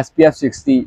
SPF 60،